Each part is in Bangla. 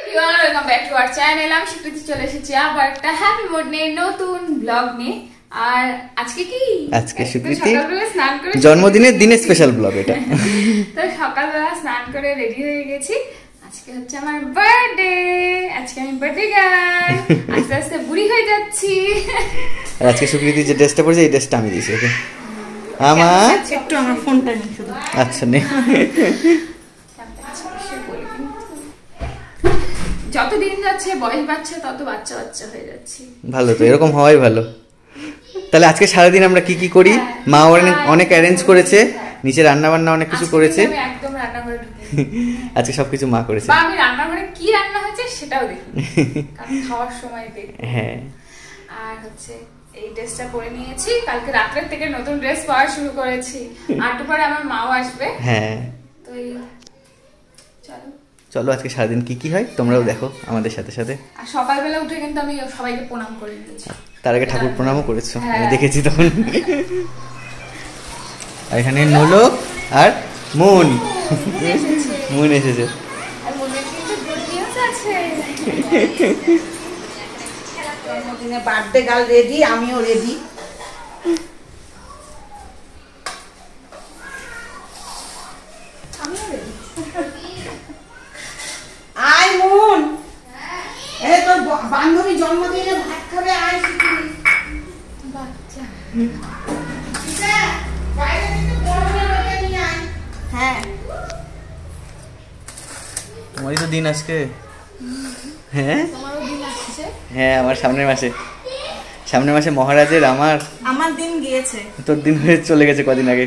Everyone, welcome back to our channel. আমি সুপ্রীতি চলে এসেছি আবার একটা হ্যাপি মুড নিয়ে, নতুন ব্লগ নিয়ে। আর আজকে কি, আজকে সুপ্রীতি সকালবেলা স্নান করে জন্মদিনের দিনে স্পেশাল ব্লগ এটা। তো সকালবেলা স্নান করে রেডি হয়ে গেছি। আজকে হচ্ছে আমার বার্থডে। আজকে আমি বার্থডে গার্ল, আস্তে আস্তে বুড়ি হয়ে যাচ্ছি। আর আজকে সুপ্রীতি যে ড্রেসটা পরেছে এই ড্রেসটা আমি দিয়েছি ওকে। আমার একটু আমার ফোনটা নিয়ে শুধু। আচ্ছা নে, যত দিন যাচ্ছে বয়স বাড়ছে তত বাচ্চা বাচ্চা হয়ে যাচ্ছে। ভালো তো, এরকম হওয়াই ভালো। তাহলে আজকে সারাদিন আমরা কি কি করি? মা অনেক অ্যারেঞ্জ করেছে, নিচে রান্না বান্না অনেক কিছু করেছে। আমি একদম রান্নাঘরে ঢুকি। আজকে সবকিছু মা করেছে। বা আমি রান্নাঘরে কি রান্না হয়েছে সেটাও দেখি, কারণ খাওয়ার সময় দেখি। হ্যাঁ। আর হচ্ছে এই ড্রেসটা পরে নিয়েছি, কালকে রাত্রের থেকে নতুন ড্রেস পরা শুরু করেছি। আর একটু পরে আমার মাও আসবে। হ্যাঁ, তো এই চলো চলো আজকে সারাদিন কি কি হয় তোমরাও দেখো আমাদের সাথে সাথে। আর সকালবেলা উঠে কিন্তু আমি সবাইকে প্রণাম করে নিয়েছি। তার আগে ঠাকুর প্রণামও করেছো, আমি হ্যাঁ। দেখেছি তখন। আর এখানে নোলক আর মুন মুন এসেছে। আর মনের কিন্তু গুড নিউজ আছে। জন্মদিনে বার্থডে গার্ল রেডি, আমিও রেডি। আমিও রেডি। আয় মুন, এই তোর বান্ধবী জন্মদিনে ভাত খাবে, আয় শিখবি। বাচ্চা বাইরে থেকে গরমে রোদে নিয়ে আয়। হ্যাঁ, তোমারই তো দিন আজকে। হ্যাঁ তোমারও দিন আসছে। হ্যাঁ, আমার সামনের মাসে মহারাজের আমার দিন গিয়েছে, তোর দিন হয়ে চলে গেছে কদিন আগে।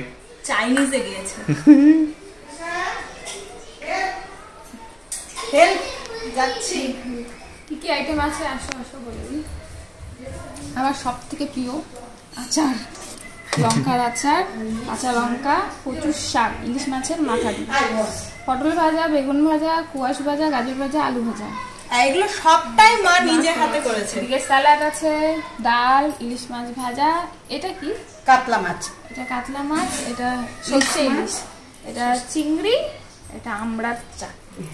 চাইনিজে গিয়েছে। হেল্প যাচ্ছি। কি কি আইটেম আছে আসো আসো বলে দিই। আমার সব থেকে প্রিয় আচার, লঙ্কার আচার, কাঁচা লঙ্কা, প্রচুর শাক, ইলিশ মাছের মাথা দিয়ে, পটল ভাজা, বেগুন ভাজা, কুয়াশ ভাজা, গাজর ভাজা, আলু ভাজা। এগুলো সবটাই মা নিজে হাতে করেছে। এদিকে স্যালাড আছে, ডাল, ইলিশ মাছ ভাজা। এটা কি? কাতলা মাছ। এটা কাতলা মাছ, এটা সর্ষে ইলিশ, এটা চিংড়ি, এটা আমড়ার চাটনি।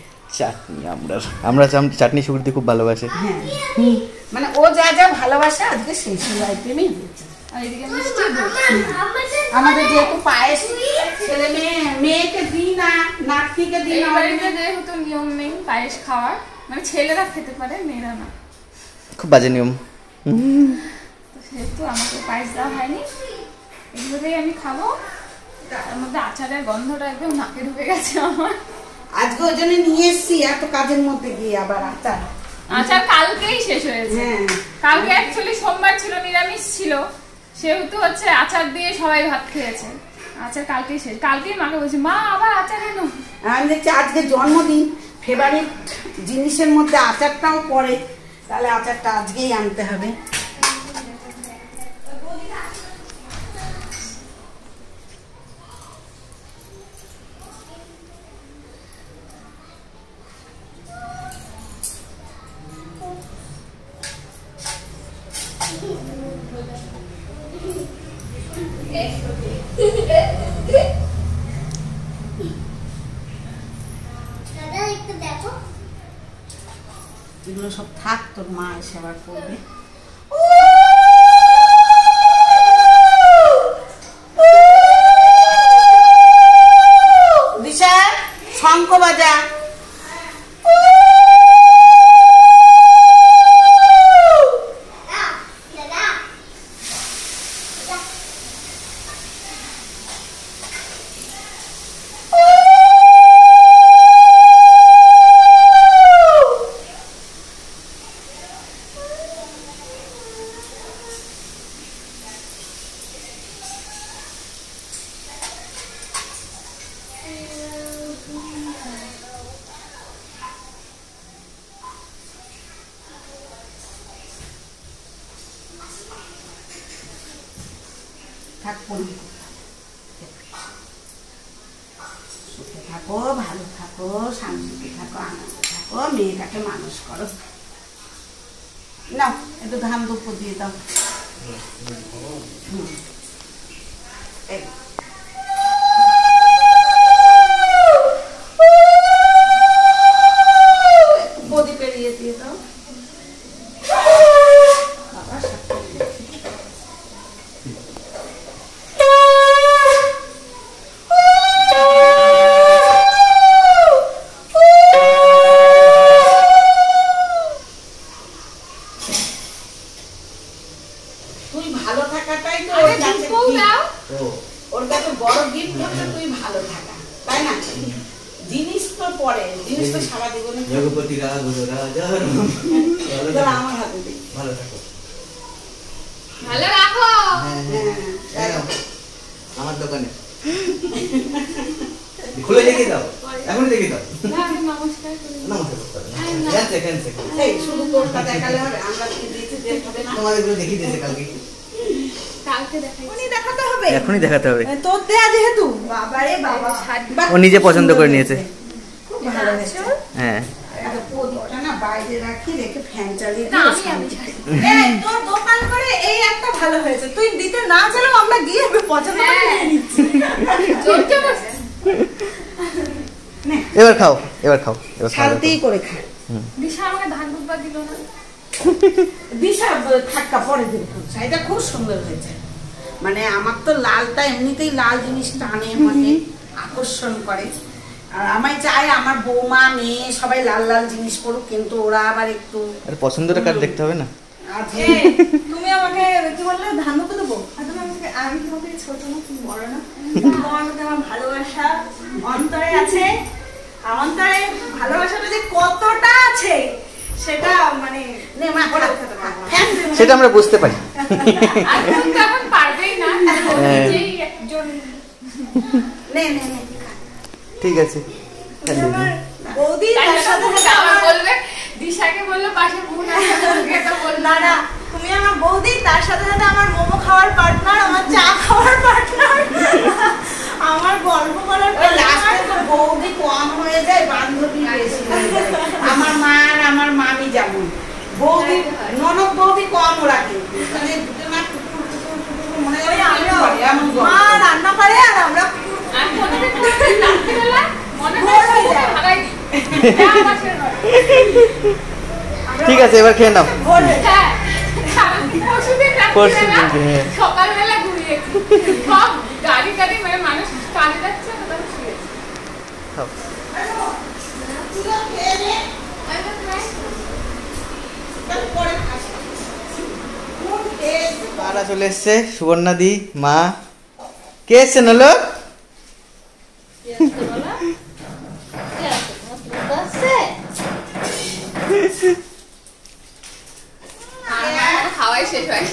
আমরা চাটনি সুকৃতি খুব ভালোবাসে। হ্যাঁ, মানে ও যা যা ভালোবাসে আজকে সেই সেই আইটেমই দিয়েছে। আর এদিকে মিষ্টি দই। আমাদের যেহেতু পায়েস ছেলে মেয়েকে দিই না, নাতনিকে দিই এই না। বাড়িতে যেহেতু নিয়ম নেই পায়েস খাওয়ার, মানে ছেলেরা খেতে পারে, মেয়েরা না, খুব বাজে নিয়ম। তো সেহেতু আমাকে পায়েস দেওয়া হয়নি। এগুলোতেই আমি খাবো। তার মধ্যে আচারের গন্ধটা একদম নাকে ঢুকে গেছে আমার। আজকে ওই জন্য নিয়ে এসছি, এত কাজের মধ্যে গিয়ে আবার আচার। আচার কালকেই শেষ হয়েছে। হ্যাঁ, কালকে অ্যাকচুয়ালি সোমবার ছিল, নিরামিষ ছিল, সেহেতু হচ্ছে আচার দিয়ে সবাই ভাত খেয়েছে। আচার কালকেই শেষ। কালকেই মাকে বলছি, মা আবার আচার এনো। আমি দেখছি আজকে জন্মদিন, ফেভারিট জিনিসের মধ্যে আচারটাও পড়ে, তাহলে আচারটা আজকেই আনতে হবে। এগুলো সব থাক, তোর মা এসে আবার করবে। দিশা, শঙ্খ বাজা। সুখে থাকো, ভালো থাকো, শান্তিতে থাকো, আনন্দে থাকো, মেয়েটাকে মানুষ করো। নাও একটু ধান দুপুর দিয়ে দাও। প্রদীপে জিনিস তো সারা জীবনে রঘুপতি রাঘব রাজা আমার হাতে দে। ভালো থাকো। ভালো রাখো। হ্যাঁ, আমার দোকানে খুলে রেখে দাও, এখনই রেখে দাও। নমস্কার করি। নমস্কার করতে হবে না। ক্যান্সেল এই শুধু তোরটা দেখালে হবে, আমরা কি দিতে হবে না? তোমাদের গুলো দেখিয়ে দিয়েছে কালকে। কালকে দেখাই। উনি দেখাতে হবে এখনই দেখাতে হবে। তোর দেয়া যেহেতু বাবারে বাবা বাহ, ও নিজে পছন্দ করে নিয়েছে। খুব ভালো হয়েছে। হ্যাঁ একটা প্রদীপটা না বাইরে রাখি, রেখে ফ্যান চালিয়ে না, দিয়ে আমি এই তোর দোকান করে এই একটা ভালো হয়েছে, তুই দিতে না চাইলেও আমরা গিয়ে পছন্দ করে নিয়ে নিচ্ছি। চলছে বসে। এবার খাও, এবার খাও, এবার খাও। শান্তিই করে খা। দিশা আমাকে ধান দুধ দিল না। দিশা ঠাক্কা পরে দিন। শাড়িটা খুব সুন্দর হয়েছে। মানে আমার তো লালটা এমনিতেই লাল জিনিস টানে, মানে আকর্ষণ করে। আর আমায় চাই আমার বৌমা মেয়ে সবাই লাল লাল জিনিস পড়ুক, কিন্তু ওরা আবার একটু আরে পছন্দটা কার দেখতে হবে না? আছে। এই, তুমি আমাকে কি বললে ধান দুটো দেবো? আর তুমি আমি তোমাকে ছোট না, তুমি বড় না, তোমার মধ্যে আমার ভালোবাসা অন্তরে আছে। অন্তরে ভালোবাসাটা যে কতটা আছে সেটা মানে নে মা, ওরা ফ্যান দে। সেটা আমরা বুঝতে পারি। আর তুমি তো এখন পারবেই না। নিজেই একজন। নে নে নে। ঠিক আছে। আমার বৌদি তাই তার সাথে সাথে আমার আমার বলবে, দিশাকে বললো পাশে বোন আছে, ওকে তো বললো না না, তুমি আমার বৌদি তার সাথে সাথে আমার মোমো খাওয়ার পার্টনার, আমার চা খাওয়ার পার্টনার, আমার গল্প করার ওই লাস্টে তো বৌদি কম হয়ে যায়, বান্ধবী বেশি হয়ে যায়। আমার মা আর আমার মামি যেমন বৌদি, ননদ বৌদি কম ওরা, কিন্তু মানে দুটো না টুকুর টুকুর টুকুর মনে ওই হয় আমিও এমন মা রান্না করে আর আমরা আমি কোনোদিন কোনোদিন রাত্রিবেলা মনে ভোর হয় হয়ে ওকে যায়। ভাগাই দিই। যা পাশের ঘরে। ঠিক আছে, এবার খেয়ে নাও। ভোর হয়ে যায়। হ্যাঁ, পরশুদিন পরশুদিন, রাত্রিবেলা হ্যাঁ। সকালবেলা ঘুরিয়েছি। সব গাড়ি গাড়ি মানে মানুষ কাজে যাচ্ছে, ওটা শুয়েছে। খাও। মারা চলে এসছে, সুবর্ণা দি, মা। কে এসছে নলো? আমার খাওয়াই শেষ হয়নি।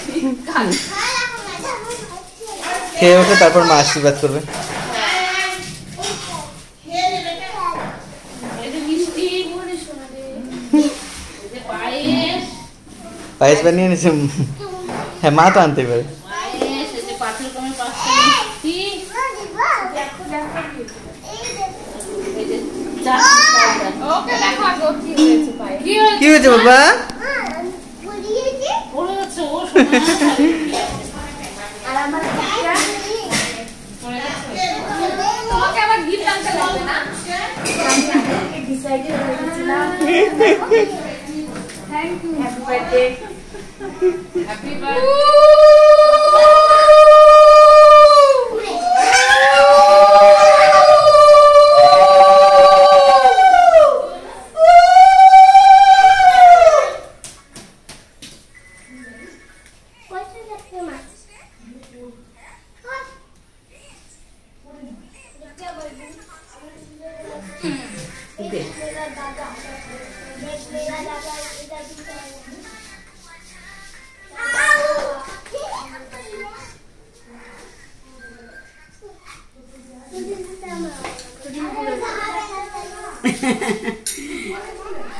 খেয়ে ওঠে, তারপর মা আশীর্বাদ করবে। পায়েস বানিয়ে এনেছে। হ্যাঁ, মা তো আনতেই পারে। ওকে দেখো আগে ওর কি হয়েছে পায়ে। কি হয়েছে বাবা? তোমাকে আবার গিফট আনতে লাগবে না? Thank you. Happy birthday. Happy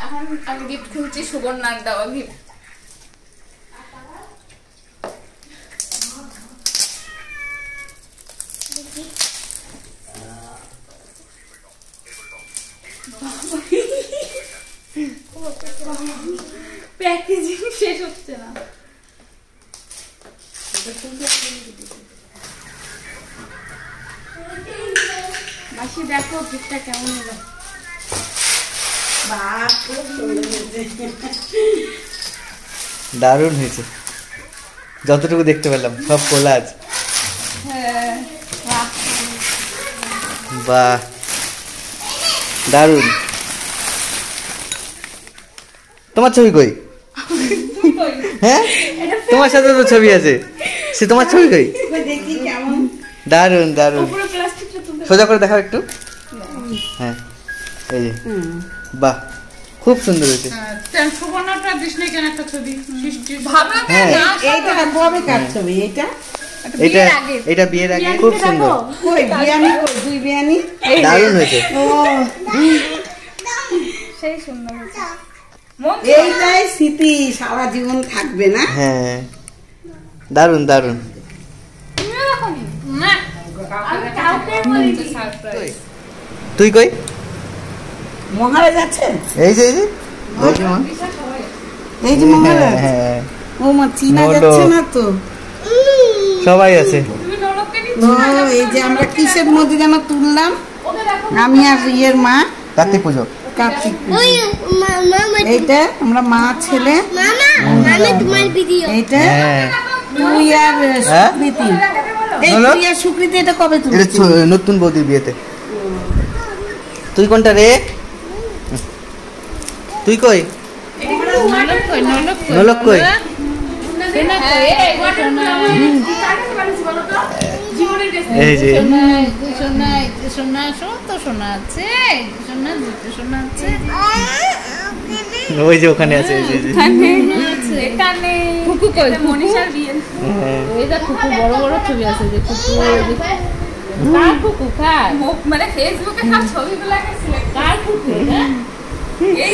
এখন আমি গিফট খুঁজছি, সুবর্ণার দেওয়া গিফট। প্যাকেজিং শেষ হচ্ছে না। মাসি দেখো গিফটটা কেমন হলো। বাহ, খুব সুন্দর হয়েছে। দারুণ হয়েছে, যতটুকু দেখতে পেলাম সব কোলাজ। হ্যাঁ, বাহ। বাহ, দারুণ। তোমার ছবি কই? হ্যাঁ, তোমার সাথে তো ছবি আছে, সে তোমার ছবি কই? দেখি কেমন। দারুণ দারুণ। পুরো প্লাস্টিকটা তুলতে সোজা করে দেখাও একটু। হ্যাঁ, এই যে বাহ খুব সুন্দর হয়েছে। সুবর্ণটা দিসনি কেন একটা ছবি সৃষ্টি হ্যাঁ এইটা কবে কার ছবি এইটা এটা বিয়ের আগে খুব সুন্দর। কই বিয়ানি কই দুই বিয়ানি দারুণ হয়েছে। ও সেই সুন্দর হয়েছে। এইটাই স্মৃতি সারা জীবন থাকবে না। হ্যাঁ দারুণ দারুণ। তুমিও দেখোনি? না আমি কাউকে বলিনি। তুই কই? মহারাজ আছে এই যে এই যে এই যে মহারাজ। হ্যাঁ ও মা চিনা যাচ্ছে না তো। সবাই আছে। তুমি নরককে ও এই যে আমরা কিসের মধ্যে যেন তুললাম আমি আর ইয়ের মা কার্তিক পুজো। কার্তিক এইটা আমরা মা ছেলে এইটা হ্যাঁ তুই আর সুকৃতি এই হলো? তুই আর সুকৃতি এটা কবে এটা তুলেছিস? নতুন বৌদির বিয়েতে। তুই কোনটা রে? তুই কই? নলক কই? এই যে ওই যে ওখানে আছে এই যে মনীষার বিয়ে। বড় বড় ছবি আছে যে কুকু কার কুকু কার মানে ফেসবুকে সব ছবিগুলোকে সিলেক্ট কার কুকু এটা এই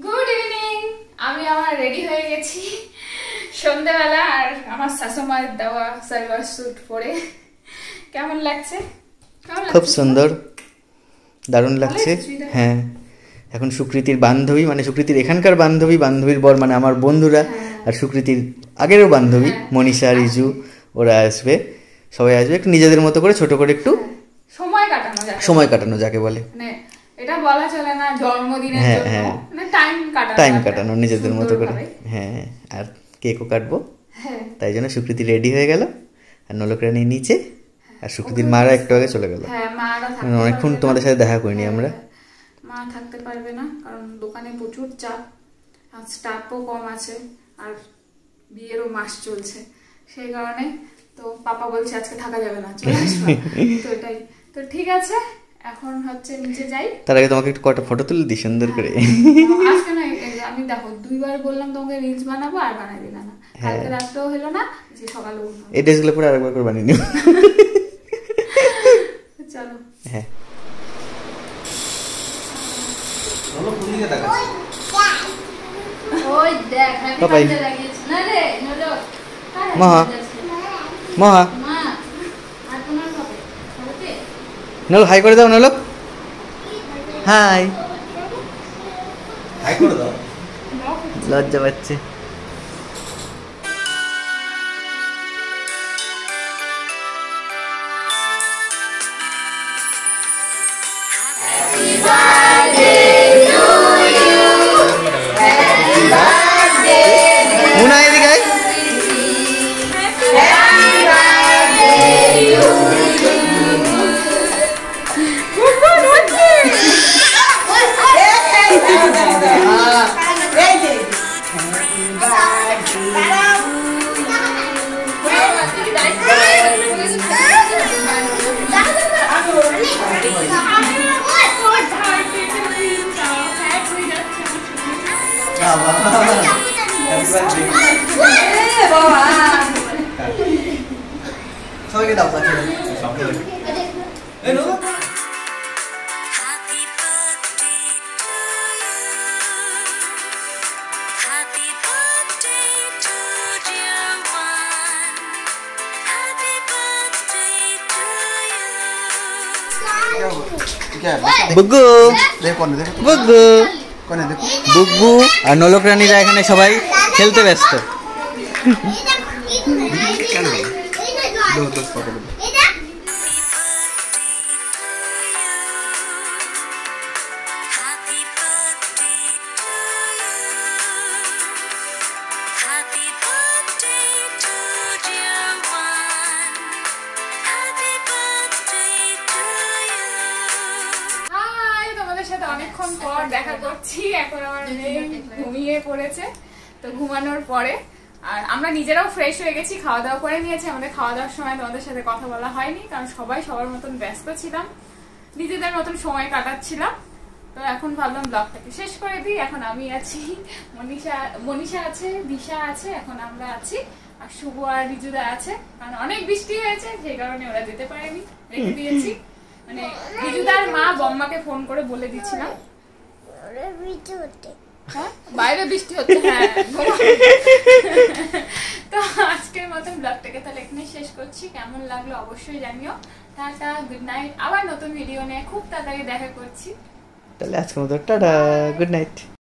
গুড ইভিনিং। আমি আমার রেডি হয়ে গেছি সন্ধ্যাবেলা আর আমার শাশুমার দেওয়া সালওয়ার স্যুট পরে। কেমন লাগছে? খুব সুন্দর দারুণ লাগছে। হ্যাঁ এখন সুকৃতির বান্ধবী মানে সুকৃতির এখানকার বান্ধবী বান্ধবীর বর মানে আমার বন্ধুরা আর সুকৃতির আগেরও বান্ধবী মনীষা রিজু ওরা আসবে সবাই আসবে একটু নিজেদের মতো করে ছোট করে একটু সময় কাটানো যাকে বলে। মানে এটা বলা চলে না জন্মদিনের হ্যাঁ, জন্য হ্যাঁ। মানে টাইম কাটানো নিজেদের মতো করে। হ্যাঁ আর কেকও কাটবো হ্যাঁ তাই জন্য সুকৃতি রেডি হয়ে গেল আর নলক রানী নিচে আর সুকৃতির মারা একটু আগে চলে গেল। হ্যাঁ মারা অনেকক্ষণ তোমাদের সাথে দেখা করিনি আমরা। মা থাকতে পারবে না কারণ দোকানে প্রচুর চাপ আর স্টাফও কম আছে আর বিয়েরও মাস চলছে সেই কারণে তো পাপা বলছে আজকে থাকা যাবে না চলে আসবে। তো এটাই তো ঠিক আছে এখন হচ্ছে নিচে যাই। তার আগে তোমাকে একটু কটা ফটো তুলে দিই সুন্দর করে। আজকে না আমি দেখো দুইবার বললাম তোমাকে রিলস বানাবো আর বানাই দিলা না। কালকে রাত্রেও হলো না যে সকালেও হলো এই ড্রেসগুলো পরে আরেকবার করে বানিয়ে নিও। চলো হ্যাঁ ওই দেখ হ্যাপি বাবাই। বার্থডে লাগিয়েছ না রে নলো মহা মহা মা আর তোমার কবে কবে নলক হাই করে দাও নলক হাই হাই করে দাও লজ্জা পাচ্ছে। মুনা এদিকে আয়। এই যে সবাইকে দাও বুগু বুগু বুগু আর নলক রানীরা এখানে সবাই খেলতে ব্যস্ত। হাই তোমাদের সাথে অনেকক্ষণ পর দেখা করছি। এখন আমার মেয়ে ঘুমিয়ে পড়েছে তো ঘুমানোর পরে আর আমরা নিজেরাও ফ্রেশ হয়ে গেছি, খাওয়া দাওয়া করে নিয়েছি। আমাদের খাওয়া দাওয়ার সময় তোমাদের সাথে কথা বলা হয়নি, কারণ সবাই সবার মতন ব্যস্ত ছিলাম, নিজেদের মতন সময় কাটাচ্ছিলাম। তো এখন ভাবলাম ব্লগটাকে শেষ করে দিই। এখন আমি আছি, মনীষা আছে, দিশা আছে, এখন আমরা আছি, আর শুভ আর রিজুদা আছে। কারণ অনেক বৃষ্টি হয়েছে, সেই কারণে ওরা যেতে পারেনি, রেখে দিয়েছি। মানে রিজুদার মা বম্মাকে ফোন করে বলে দিচ্ছিলাম হ্যাঁ বাইরে বৃষ্টি হচ্ছে। হ্যাঁ তো আজকের মতন ব্লগটাকে তাহলে এখানে শেষ করছি। কেমন লাগলো অবশ্যই জানিও। Tata, good night. আবার নতুন ভিডিও নিয়ে খুব তাড়াতাড়ি দেখা করছি। তাহলে আজকের মতো টাটা, গুড নাইট।